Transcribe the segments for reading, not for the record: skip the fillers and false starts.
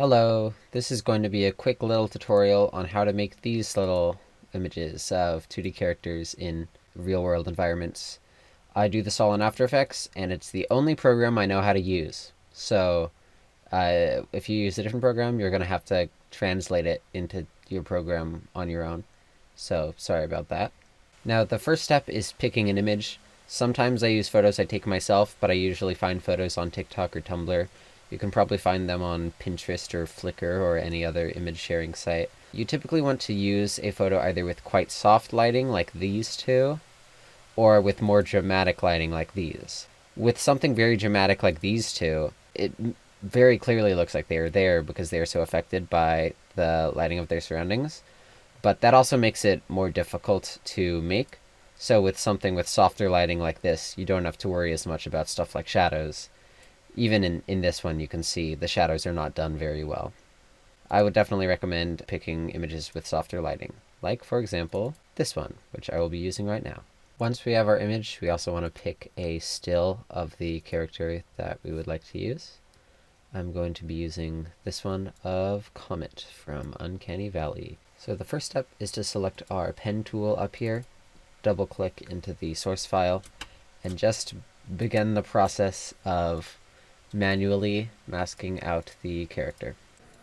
Hello, this is going to be a quick little tutorial on how to make these little images of 2D characters in real-world environments. I do this all in After Effects, and it's the only program I know how to use. So if you use a different program, you're going to have to translate it into your program on your own. So sorry about that. Now, the first step is picking an image. Sometimes I use photos I take myself, but I usually find photos on TikTok or Tumblr. You can probably find them on Pinterest or Flickr or any other image sharing site. You typically want to use a photo either with quite soft lighting, like these two, or with more dramatic lighting, like these. With something very dramatic like these two, it very clearly looks like they are there because they are so affected by the lighting of their surroundings. But that also makes it more difficult to make. So with something with softer lighting like this, you don't have to worry as much about stuff like shadows. Even in this one, you can see the shadows are not done very well. I would definitely recommend picking images with softer lighting, like, for example, this one, which I will be using right now. Once we have our image, we also want to pick a still of the character that we would like to use. I'm going to be using this one of Comet from Uncanny Valley. So the first step is to select our pen tool up here, double click into the source file, and just begin the process of manually masking out the character.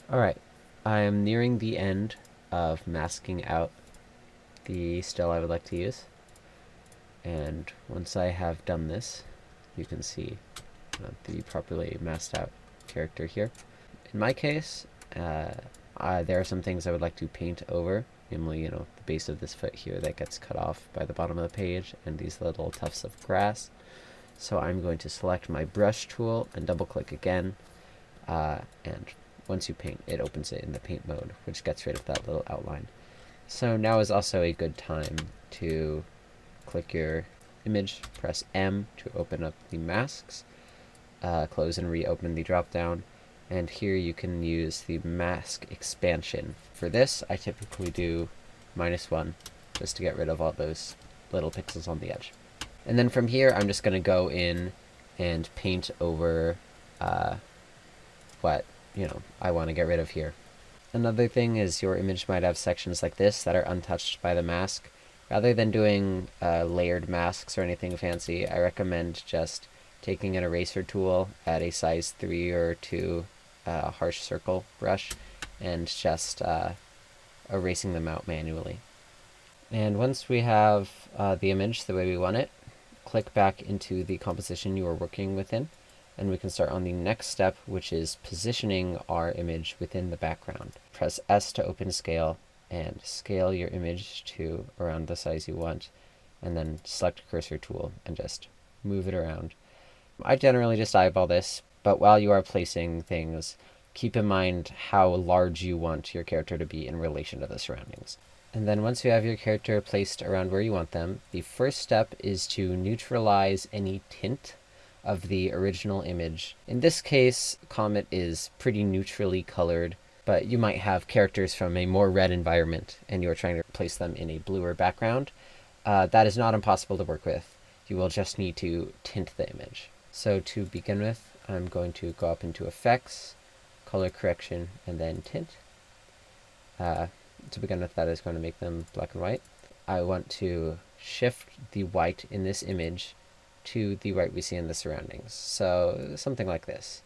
Alright, I am nearing the end of masking out the still I would like to use. And once I have done this, you can see the properly masked out character here. In my case, there are some things I would like to paint over, namely, the base of this foot here that gets cut off by the bottom of the page, and these little tufts of grass. So I'm going to select my brush tool and double click again, and once you paint, it opens it in the paint mode, which gets rid of that little outline. So now is also a good time to click your image, press M to open up the masks, close and reopen the drop down, and here you can use the mask expansion. For this, I typically do -1, just to get rid of all those little pixels on the edge. And then from here, I'm just going to go in and paint over what, I want to get rid of here. Another thing is your image might have sections like this that are untouched by the mask. Rather than doing layered masks or anything fancy, I recommend just taking an eraser tool at a size 3 or 2 harsh circle brush and just erasing them out manually. And once we have the image the way we want it, click back into the composition you are working within, and we can start on the next step, which is positioning our image within the background. Press S to open scale, and scale your image to around the size you want, and then select cursor tool and just move it around. I generally just eyeball this, but while you are placing things, keep in mind how large you want your character to be in relation to the surroundings. And then once you have your character placed around where you want them, the first step is to neutralize any tint of the original image. In this case, Comet is pretty neutrally colored, but you might have characters from a more red environment and you're trying to place them in a bluer background. That is not impossible to work with. You will just need to tint the image. So to begin with, I'm going to go up into Effects, Color Correction, and then Tint. To begin with, that is going to make them black and white. I want to shift the white in this image to the white we see in the surroundings. So something like this.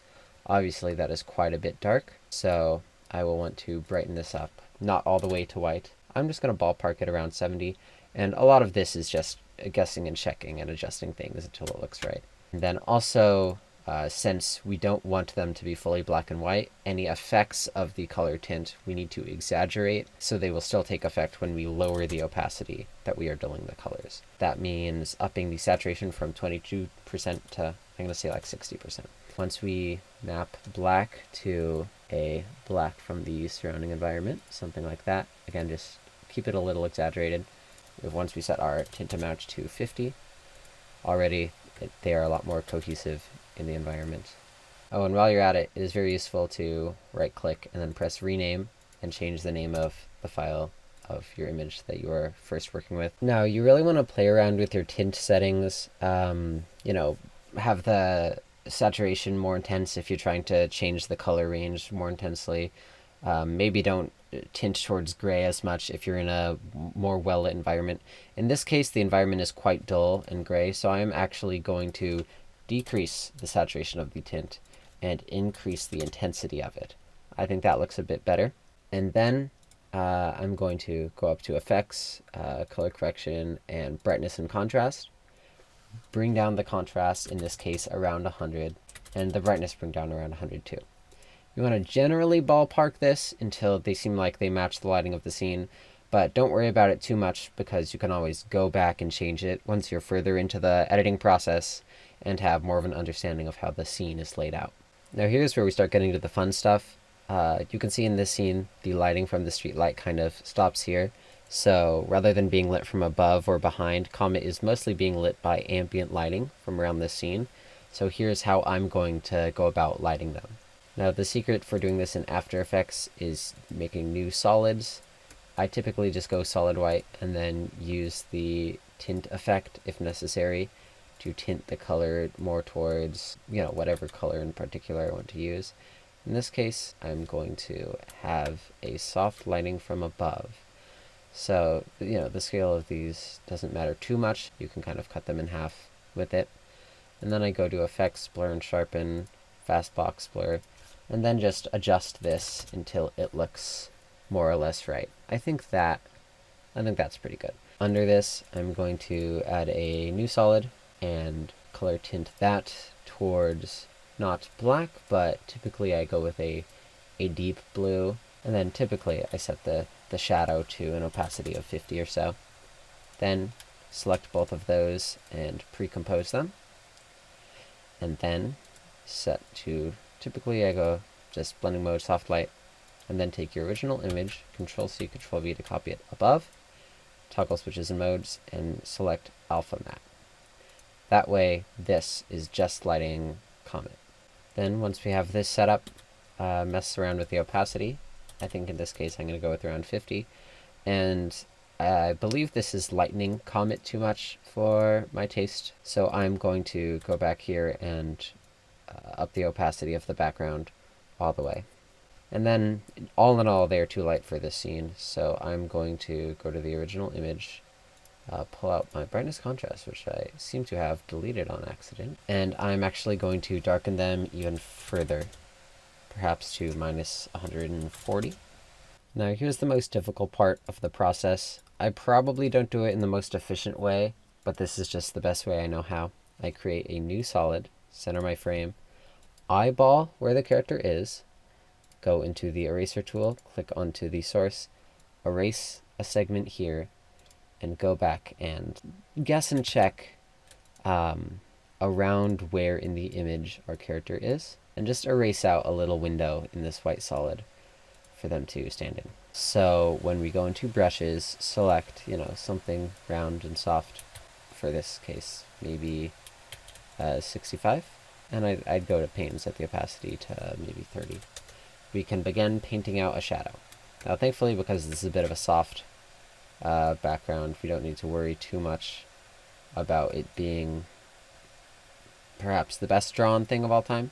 Obviously that is quite a bit dark, so I will want to brighten this up. Not all the way to white. I'm just going to ballpark it around 70, and a lot of this is just guessing and checking and adjusting things until it looks right. And then also, since we don't want them to be fully black and white, any effects of the color tint we need to exaggerate so they will still take effect when we lower the opacity that we are dulling the colors. That means upping the saturation from 22% to, I'm going to say like 60%. Once we map black to a black from the surrounding environment, something like that, again, just keep it a little exaggerated. Once we set our tint amount to 50, already they are a lot more cohesive in the environment. Oh, and while you're at it, it is very useful to right-click and then press Rename and change the name of the file of your image that you are first working with. Now, you really want to play around with your tint settings. Have the saturation more intense if you're trying to change the color range more intensely. Maybe don't tint towards gray as much if you're in a more well-lit environment. In this case, the environment is quite dull and gray, so I'm actually going to decrease the saturation of the tint and increase the intensity of it. I think that looks a bit better. And then I'm going to go up to Effects, Color Correction, and Brightness and Contrast. Bring down the contrast, in this case, around 100, and the brightness bring down around 100 too. You want to generally ballpark this until they seem like they match the lighting of the scene, but don't worry about it too much because you can always go back and change it once you're further into the editing process and have more of an understanding of how the scene is laid out. Now here's where we start getting to the fun stuff. You can see in this scene the lighting from the street light kind of stops here. So rather than being lit from above or behind, Comet is mostly being lit by ambient lighting from around this scene. So here's how I'm going to go about lighting them. Now the secret for doing this in After Effects is making new solids. I typically just go solid white and then use the tint effect if necessary to tint the color more towards, whatever color in particular I want to use. In this case, I'm going to have a soft lighting from above. So, the scale of these doesn't matter too much. You can kind of cut them in half with it. And then I go to Effects, Blur and Sharpen, Fast Box Blur, and then just adjust this until it looks more or less right. I think that's pretty good. Under this, I'm going to add a new solid and color tint that towards not black, but typically I go with a deep blue. And then typically I set the shadow to an opacity of 50 or so. Then select both of those and pre-compose them. And then set to, typically I go just blending mode, soft light, and then take your original image, Control-C, Control-V to copy it above, toggle switches and modes, and select Alpha Matte. That way, this is just lighting Comet. Then once we have this set up, mess around with the opacity. I think in this case I'm going to go with around 50. And I believe this is lightening Comet too much for my taste. So I'm going to go back here and up the opacity of the background all the way. And then all in all, they're too light for this scene. So I'm going to go to the original image, pull out my brightness contrast, which I seem to have deleted on accident. And I'm actually going to darken them even further, perhaps to minus 140. Now here's the most difficult part of the process. I probably don't do it in the most efficient way, but this is just the best way I know how. I create a new solid, center my frame, eyeball where the character is, go into the eraser tool, click onto the source, erase a segment here, and go back and guess and check around where in the image our character is, and just erase out a little window in this white solid for them to stand in. So when we go into brushes, select, something round and soft, for this case, maybe 65, and I'd go to paint and set the opacity to maybe 30. We can begin painting out a shadow. Now thankfully, because this is a bit of a soft background, we don't need to worry too much about it being perhaps the best drawn thing of all time,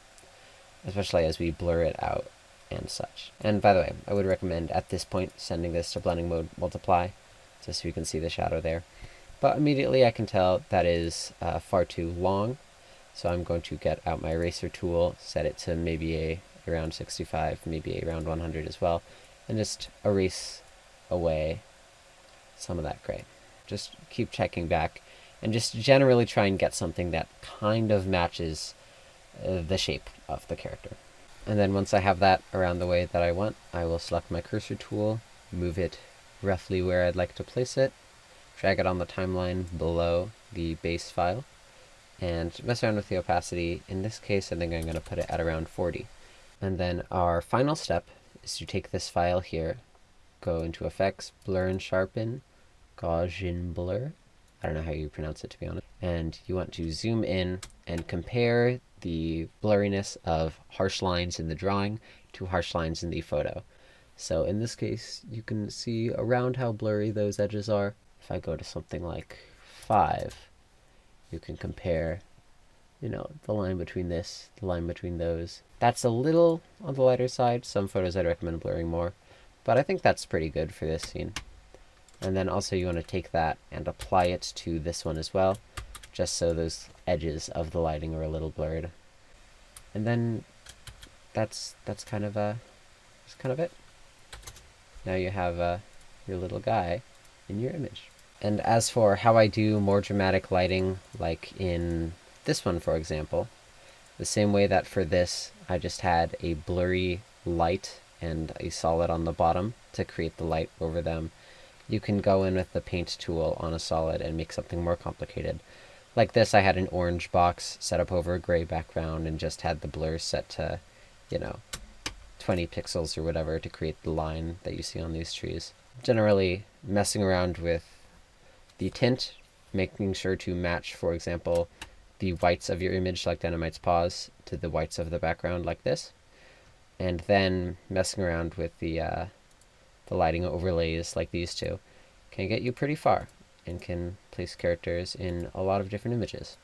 especially as we blur it out and such. And by the way, I would recommend at this point sending this to blending mode multiply, just so you can see the shadow there. But immediately I can tell that is far too long, so I'm going to get out my eraser tool, set it to maybe around 65, maybe around 100 as well, and just erase away some of that gray. Just keep checking back, and just generally try and get something that kind of matches the shape of the character. And then once I have that around the way that I want, I will select my cursor tool, move it roughly where I'd like to place it, drag it on the timeline below the base file, and mess around with the opacity. In this case, I think I'm going to put it at around 40. And then our final step is to take this file here, go into Effects, Blur and Sharpen, Gaussian Blur, I don't know how you pronounce it, to be honest, and you want to zoom in and compare the blurriness of harsh lines in the drawing to harsh lines in the photo. So in this case, you can see around how blurry those edges are. If I go to something like 5, you can compare the line between this, the line between those. That's a little on the lighter side. Some photos I'd recommend blurring more, but I think that's pretty good for this scene. And then also you want to take that and apply it to this one as well, just so those edges of the lighting are a little blurred. And then that's kind of it. Now you have your little guy in your image. And as for how I do more dramatic lighting, like in this one, for example, the same way that for this, I just had a blurry light and a solid on the bottom to create the light over them, you can go in with the paint tool on a solid and make something more complicated. Like this, I had an orange box set up over a gray background and just had the blur set to, 20 pixels or whatever to create the line that you see on these trees. Generally, messing around with the tint, making sure to match, for example, the whites of your image, like Dynamite's paws, to the whites of the background, like this. And then messing around with the lighting overlays, like these two, can get you pretty far and can place characters in a lot of different images.